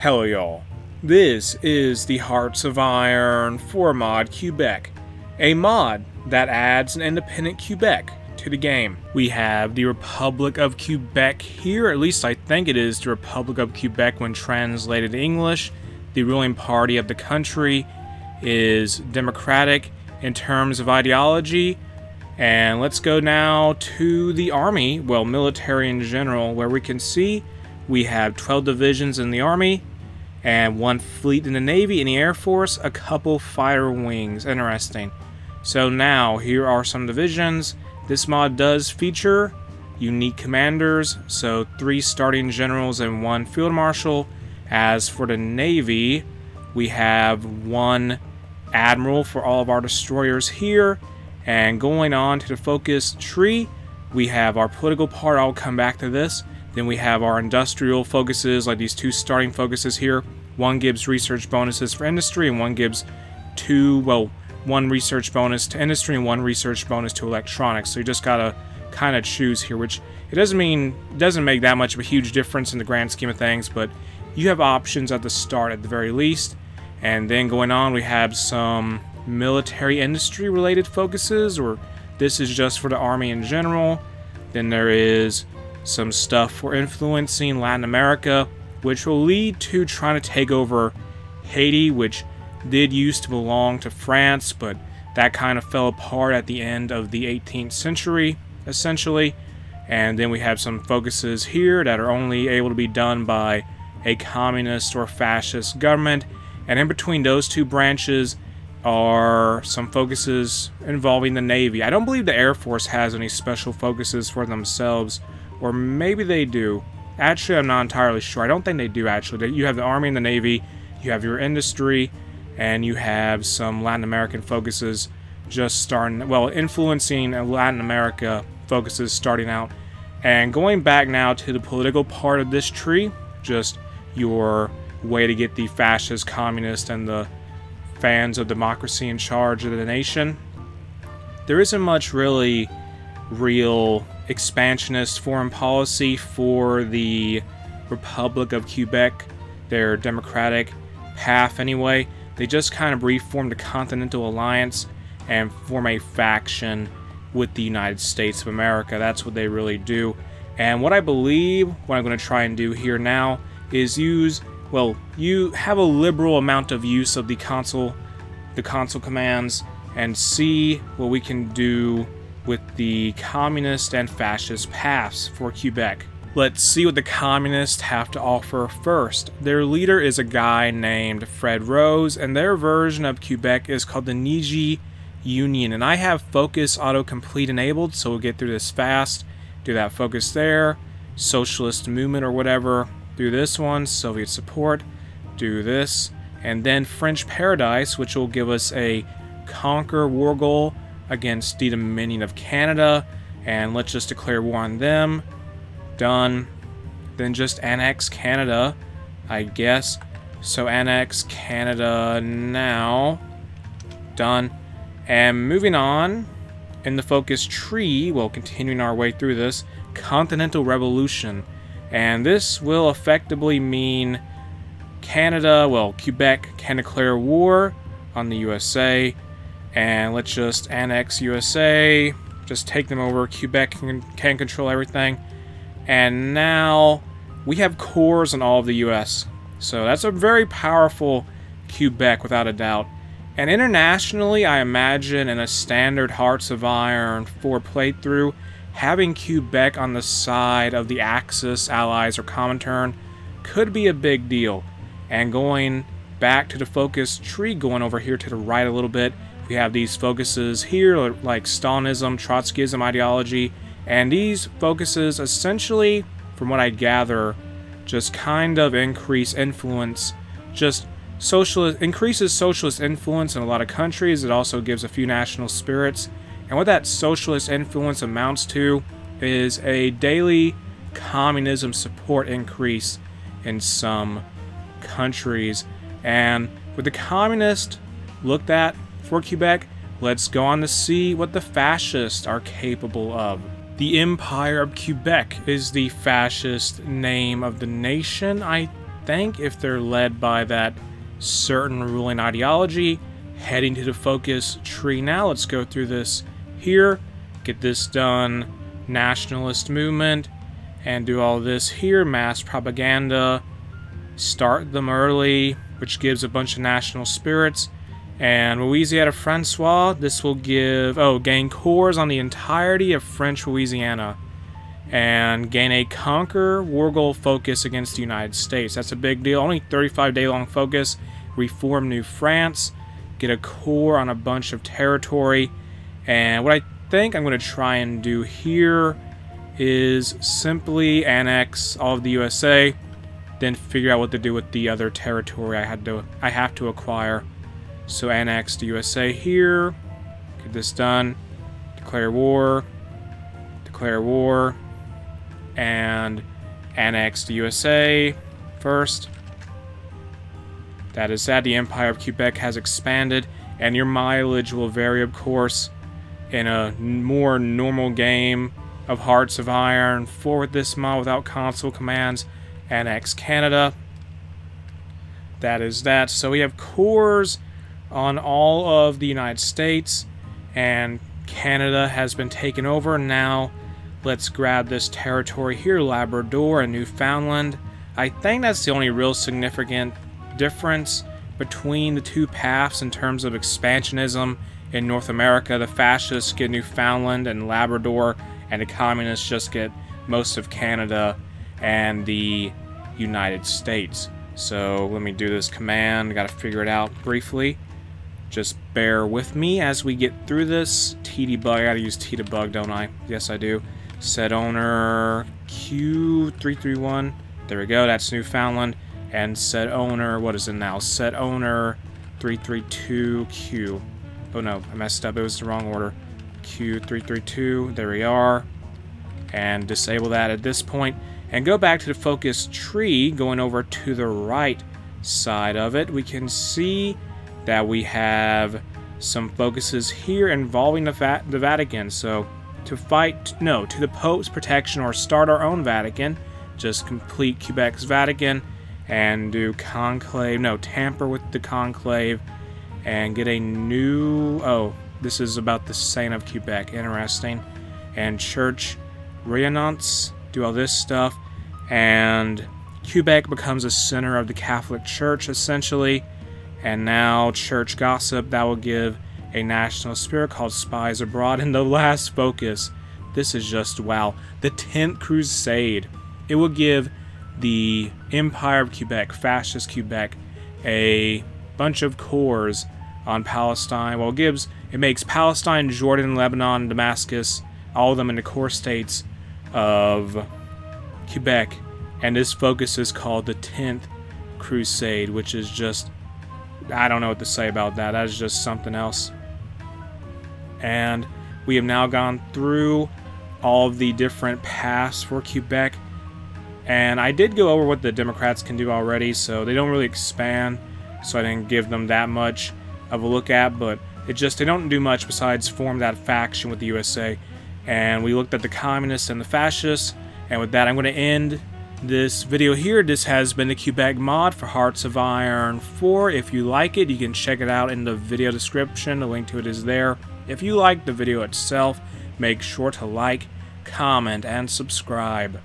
Hello y'all, this is the Hearts of Iron 4 mod Quebec, a mod that adds an independent Quebec to the game. We have the Republic of Quebec here, at least I think it is the Republic of Quebec when translated to English. The ruling party of the country is Democratic in terms of ideology. And let's go now to the army, well, military in general, where we can see we have 12 divisions in the army, and 1 fleet in the Navy, in the Air Force, a couple fighter wings. Interesting. So now, here are some divisions. This mod does feature unique commanders, so 3 starting generals and 1 field marshal. As for the Navy, we have 1 admiral for all of our destroyers here. And going on to the focus tree, we have our political part. I'll come back to this. Then we have our industrial focuses, like these 2 starting focuses here. 1 gives research bonuses for industry, and 1 gives 1 research bonus to industry and 1 research bonus to electronics. So you just gotta kind of choose here, which it doesn't make that much of a huge difference in the grand scheme of things, but you have options at the start at the very least. And then going on, we have some military industry related focuses, or this is just for the army in general. Then there is some stuff for influencing Latin America, which will lead to trying to take over Haiti, which did used to belong to France, but that kind of fell apart at the end of the 18th century, essentially. And then we have some focuses here that are only able to be done by a communist or fascist government. And in between those 2 branches are some focuses involving the Navy. I don't believe the Air Force has any special focuses for themselves, or maybe they do. Actually, I'm not entirely sure. I don't think they do, actually. You have the Army and the Navy, you have your industry, and you have some Latin American focuses just starting, well, influencing Latin America focuses starting out. And going back now to the political part of this tree, just your way to get the fascist, communist, and the fans of democracy in charge of the nation. There isn't much really real expansionist foreign policy for the Republic of Quebec, their democratic path anyway. They just kind of reformed the Continental Alliance and form a faction with the United States of America. That's what they really do. And what I believe, what I'm going to try and do here now, is use, well, you have a liberal amount of use of the console commands, and see what we can do with the communist and fascist paths for Quebec. Let's see what the communists have to offer first. Their leader is a guy named Fred Rose, and their version of Quebec is called the Niji Union. And I have focus autocomplete enabled, so we'll get through this fast. Do that focus there. Socialist movement or whatever. Do this one. Soviet support. Do this. And then French Paradise, which will give us a conquer war goal against the Dominion of Canada, and let's just declare war on them. Done. Then just annex Canada, I guess. So annex Canada now. Done. And moving on, in the focus tree, well, continuing our way through this, Continental Revolution. And this will effectively mean Canada, well, Quebec can declare war on the USA. And let's just annex USA, just take them over. Quebec can control everything. And now we have cores in all of the US. So that's a very powerful Quebec without a doubt. And internationally, I imagine in a standard Hearts of Iron 4 playthrough, having Quebec on the side of the Axis, Allies, or Comintern could be a big deal. And going back to the focus tree, going over here to the right a little bit, we have these focuses here, like Stalinism, Trotskyism ideology, and these focuses essentially, from what I gather, just kind of increase influence, just increases socialist influence in a lot of countries. It also gives a few national spirits, and what that socialist influence amounts to is a daily communism support increase in some countries. And with the communist looked at for Quebec, let's go on to see what the fascists are capable of. The Empire of Quebec is the fascist name of the nation, I think if they're led by that certain ruling ideology, heading to the focus tree. Now let's go through this here, get this done, nationalist movement, and do all this here, mass propaganda, start them early, which gives a bunch of national spirits. And Louisiana Francois, this will give, gain cores on the entirety of French Louisiana. And gain a conquer war goal focus against the United States. That's a big deal. Only 35-day long focus. Reform New France. Get a core on a bunch of territory. And what I think I'm going to try and do here is simply annex all of the USA, then figure out what to do with the other territory I have to acquire. So annex the USA here, get this done, declare war, and annex the USA first. That is that. The Empire of Quebec has expanded, and your mileage will vary, of course, in a more normal game of Hearts of Iron. Forward this mod without console commands. Annex Canada. That is that. So we have cores on all of the United States, and Canada has been taken over. Now let's grab this territory here, Labrador and Newfoundland. I think that's the only real significant difference between the two paths in terms of expansionism in North America. The fascists get Newfoundland and Labrador, and the communists just get most of Canada and the United States. So let me do this command. Got to figure it out briefly. Just bear with me as we get through this. TDebug. I got to use TDebug, don't I? Yes, I do. Set owner Q331. There we go. That's Newfoundland. And set owner, what is it now? Set owner 332Q. Oh no, I messed up. It was the wrong order. Q332. There we are. And disable that at this point. And go back to the focus tree, going over to the right side of it. We can see that we have some focuses here involving the Vatican. So to the Pope's protection or start our own Vatican, just complete Quebec's Vatican and do tamper with the conclave and get a new, this is about the Saint of Quebec, interesting, and Church Renaissance, do all this stuff, and Quebec becomes a center of the Catholic Church, essentially, and now Church Gossip, that will give a national spirit called Spies Abroad, and the last focus, this is just wow, the 10th Crusade. It will give the Empire of Quebec, Fascist Quebec, a bunch of cores on Palestine. Well, it makes Palestine, Jordan, Lebanon, Damascus, all of them into core states of Quebec, and this focus is called the 10th Crusade, which is just, I don't know what to say about that. That is just something else. And we have now gone through all of the different paths for Quebec, and I did go over what the Democrats can do already, so they don't really expand, so I didn't give them that much of a look at, but they don't do much besides form that faction with the USA. And we looked at the communists and the fascists, and with that I'm going to end this video here. This has been the Quebec mod for Hearts of Iron 4. If you like it, you can check it out in the video description. The link to it is there. If you like the video itself, make sure to like, comment, and subscribe.